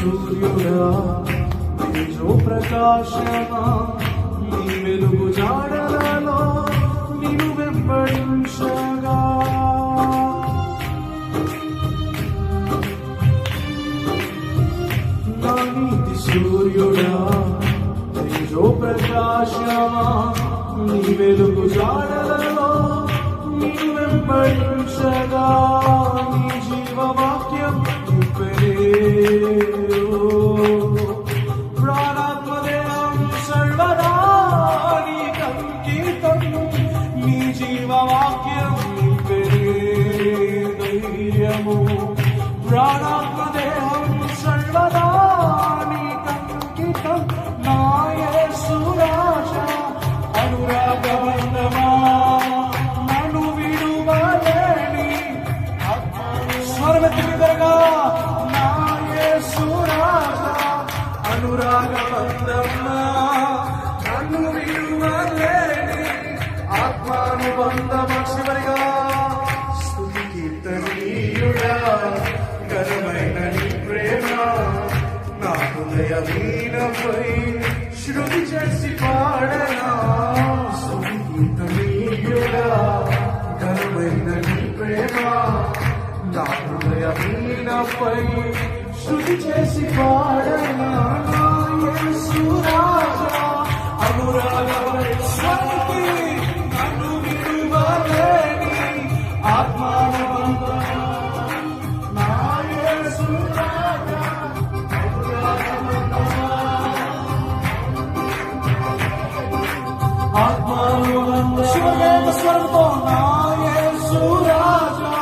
సూర్యుడా తేజో ప్రకాశమా నీ వెలుగు జాడలలో నిన్ను వెంబడించగా నా నీతి సూర్యుడా తేజో ప్రకాశమా నీ వెలుగు జాడలలో నిన్ను వెంబడించగా నీ జీవవాక్యం ప్రాణాత్మదేహం సర్వదా నీ కంకితం నీ జీవవాక్యం ధైర్యము ప్రాణాత్మదేహం సర్వదా నీ కంకితం నా యేసు రాజా అనురాగబంధమా నన్ను విడువలేని స్వరమెత్తి త్వరగా నా యేసు రాజా అనురాగబంధమా నన్ను విడువలేని ఆత్మానుబంధమా చివరిగా స్తుతి కీర్తనీయుడా ఘనమైన నీ ప్రేమ నా హృదయ వీణపై శృతి చేసి పాడనా స్తుతి కీర్తనీయుడా ఘనమైన నీ ప్రేమ నా హృదయ వీణపై శృతి చేసి పాడనా నా యేసు రాజా అనురాగవంతునికి నన్ను విడువలేని ఆత్మానుబంధమా నా యేసు రాజా ఆత్మానుబంధం స్వరంతో నా యేసు రాజా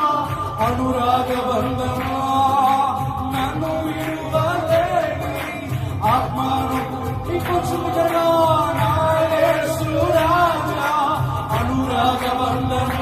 అనురాగబంధమా నన్ను విడువలేని ఆత్మాను ఇంకొంచెం నా యేసు రాజా అనురాగబంధమా